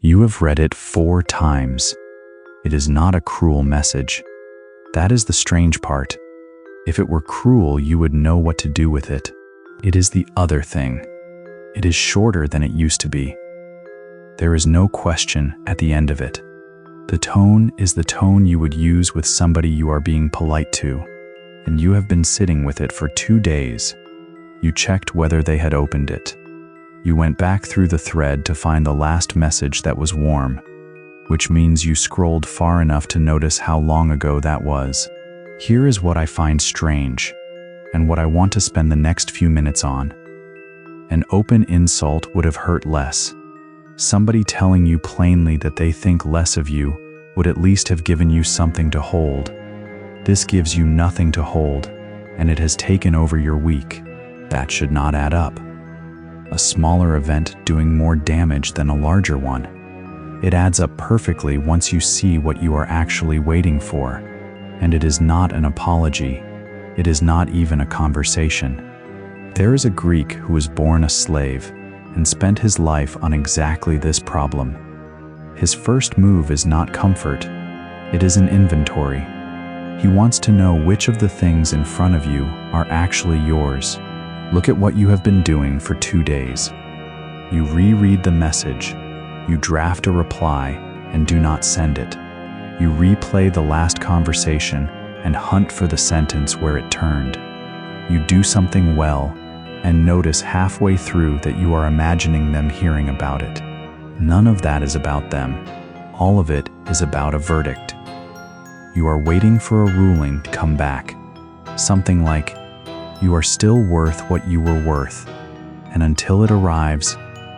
You have read it 4 times. It is not a cruel message. That is the strange part. If it were cruel, you would know what to do with it. It is the other thing. It is shorter than it used to be. There is no question at the end of it. The tone is the tone you would use with somebody you are being polite to, and you have been sitting with it for 2 days. You checked whether they had opened it. You went back through the thread to find the last message that was warm, which means you scrolled far enough to notice how long ago that was. Here is what I find strange, and what I want to spend the next few minutes on. An open insult would have hurt less. Somebody telling you plainly that they think less of you would at least have given you something to hold. This gives you nothing to hold, and it has taken over your week. That should not add up. A smaller event doing more damage than a larger one. It adds up perfectly once you see what you are actually waiting for. And it is not an apology. It is not even a conversation. There is a Greek who was born a slave and spent his life on exactly this problem. His first move is not comfort. It is an inventory. He wants to know which of the things in front of you are actually yours. Look at what you have been doing for 2 days. You reread the message. You draft a reply and do not send it. You replay the last conversation and hunt for the sentence where it turned. You do something well and notice halfway through that you are imagining them hearing about it. None of that is about them. All of it is about a verdict. You are waiting for a ruling to come back. Something like, you are still worth what you were worth. And until it arrives,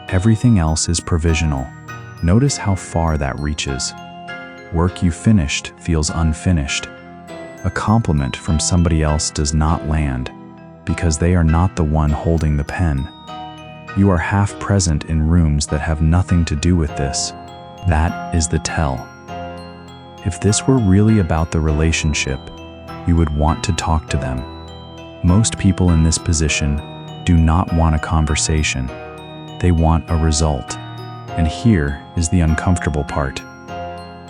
everything else is provisional. Notice how far that reaches. Work you finished feels unfinished. A compliment from somebody else does not land, because they are not the one holding the pen. You are half present in rooms that have nothing to do with this. That is the tell. If this were really about the relationship, you would want to talk to them. Most people in this position do not want a conversation. They want a result. And here is the uncomfortable part.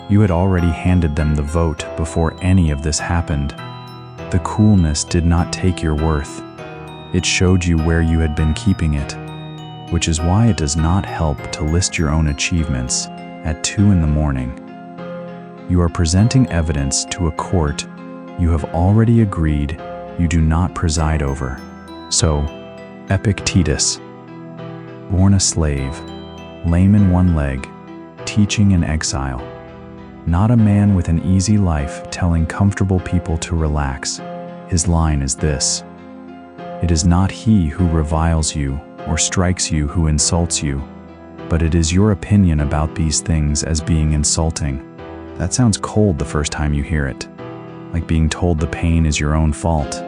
You had already handed them the vote before any of this happened. The coolness did not take your worth. It showed you where you had been keeping it, which is why it does not help to list your own achievements at 2 in the morning. You are presenting evidence to a court you have already agreed you do not preside over. So, Epictetus, born a slave, lame in one leg, teaching in exile. Not a man with an easy life telling comfortable people to relax. His line is this: it is not he who reviles you or strikes you who insults you, but it is your opinion about these things as being insulting. That sounds cold the first time you hear it, like being told the pain is your own fault.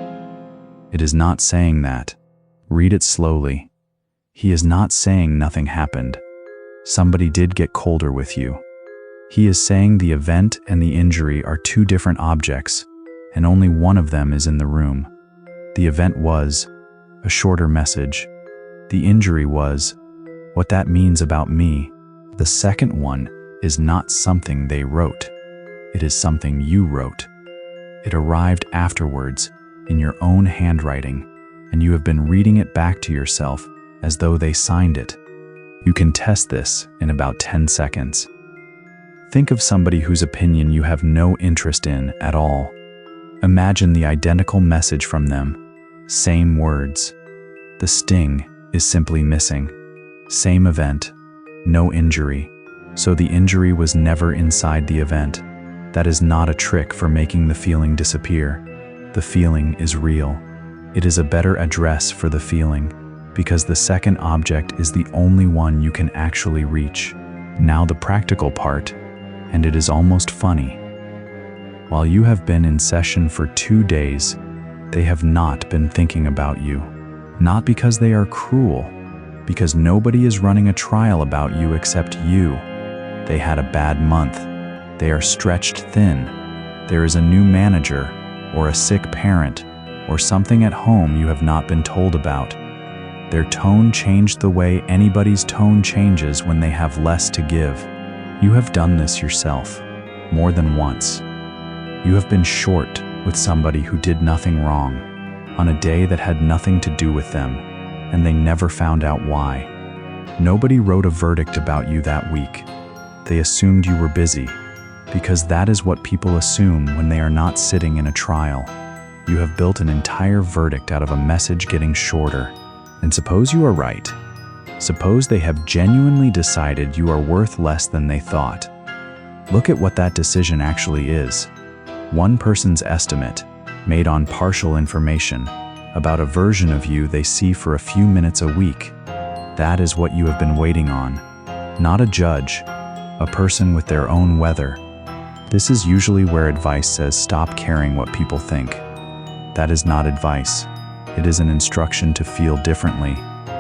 It is not saying that. Read it slowly. He is not saying nothing happened. Somebody did get colder with you. He is saying the event and the injury are 2 different objects, and only one of them is in the room. The event was a shorter message. The injury was what that means about me. The second one is not something they wrote. It is something you wrote. It arrived afterwards in your own handwriting, and you have been reading it back to yourself as though they signed it. You can test this in about 10 seconds. Think of somebody whose opinion you have no interest in at all. Imagine the identical message from them. Same words. The sting is simply missing. Same event. No injury. So the injury was never inside the event. That is not a trick for making the feeling disappear. The feeling is real. It is a better address for the feeling, because the second object is the only one you can actually reach. Now the practical part, and it is almost funny. While you have been in session for 2 days, they have not been thinking about you. Not because they are cruel, because nobody is running a trial about you except you. They had a bad month. They are stretched thin. There is a new manager, or a sick parent, or something at home you have not been told about. Their tone changed the way anybody's tone changes when they have less to give. You have done this yourself, more than once. You have been short with somebody who did nothing wrong, on a day that had nothing to do with them, and they never found out why. Nobody wrote a verdict about you that week. They assumed you were busy, because that is what people assume when they are not sitting in a trial. You have built an entire verdict out of a message getting shorter. And suppose you are right. Suppose they have genuinely decided you are worth less than they thought. Look at what that decision actually is. One person's estimate, made on partial information, about a version of you they see for a few minutes a week. That is what you have been waiting on. Not a judge, a person with their own weather. This is usually where advice says stop caring what people think. That is not advice. It is an instruction to feel differently,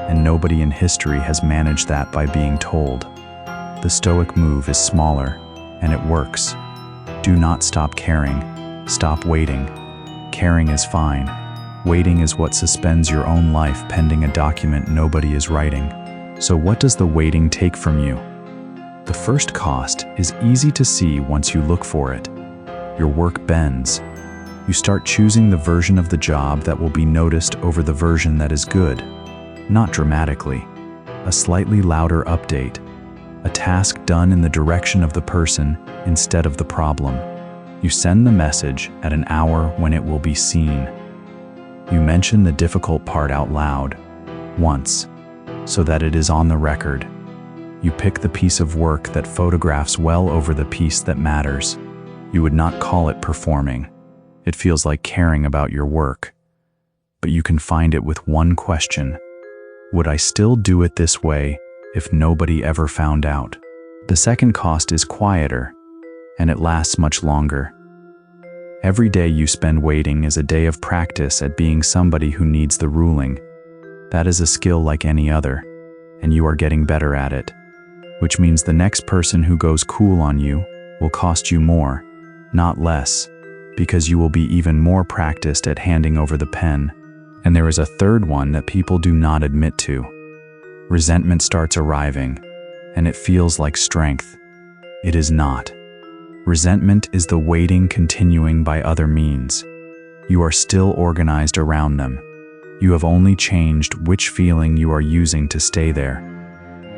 and nobody in history has managed that by being told. The Stoic move is smaller, and it works. Do not stop caring. Stop waiting. Caring is fine. Waiting is what suspends your own life pending a document nobody is writing. So what does the waiting take from you? The first cost is easy to see once you look for it. Your work bends. You start choosing the version of the job that will be noticed over the version that is good. Not dramatically. A slightly louder update. A task done in the direction of the person instead of the problem. You send the message at an hour when it will be seen. You mention the difficult part out loud, once, so that it is on the record. You pick the piece of work that photographs well over the piece that matters. You would not call it performing. It feels like caring about your work. But you can find it with one question. Would I still do it this way if nobody ever found out? The second cost is quieter, and it lasts much longer. Every day you spend waiting is a day of practice at being somebody who needs the ruling. That is a skill like any other, and you are getting better at it. Which means the next person who goes cool on you will cost you more, not less, because you will be even more practiced at handing over the pen. And there is a third one that people do not admit to. Resentment starts arriving, and it feels like strength. It is not. Resentment is the waiting continuing by other means. You are still organized around them. You have only changed which feeling you are using to stay there.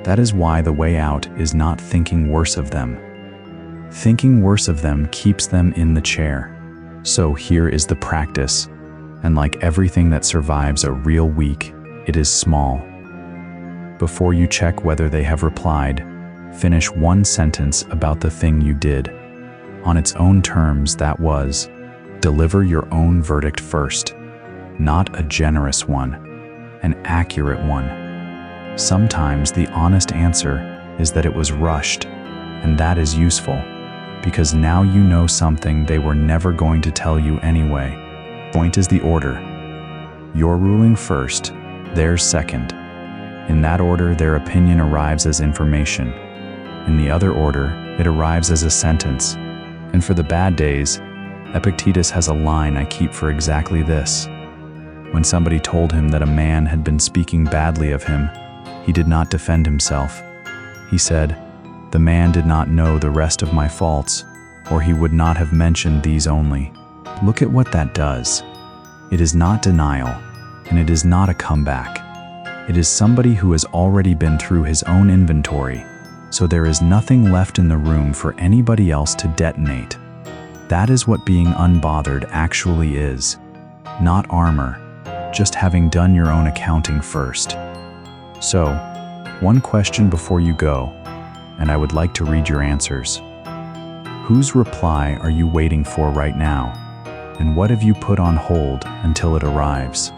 That is why the way out is not thinking worse of them. Thinking worse of them keeps them in the chair. So here is the practice, and like everything that survives a real week, it is small. Before you check whether they have replied, finish one sentence about the thing you did. On its own terms, that was, deliver your own verdict first. Not a generous one, an accurate one. Sometimes the honest answer is that it was rushed, and that is useful, because now you know something they were never going to tell you anyway. Point is the order. Your ruling first, theirs second. In that order, their opinion arrives as information. In the other order, it arrives as a sentence. And for the bad days, Epictetus has a line I keep for exactly this. When somebody told him that a man had been speaking badly of him, he did not defend himself. He said, "The man did not know the rest of my faults, or he would not have mentioned these only." Look at what that does. It is not denial, and it is not a comeback. It is somebody who has already been through his own inventory, so there is nothing left in the room for anybody else to detonate. That is what being unbothered actually is. Not armor, just having done your own accounting first. So, one question before you go, and I would like to read your answers. Whose reply are you waiting for right now? And what have you put on hold until it arrives?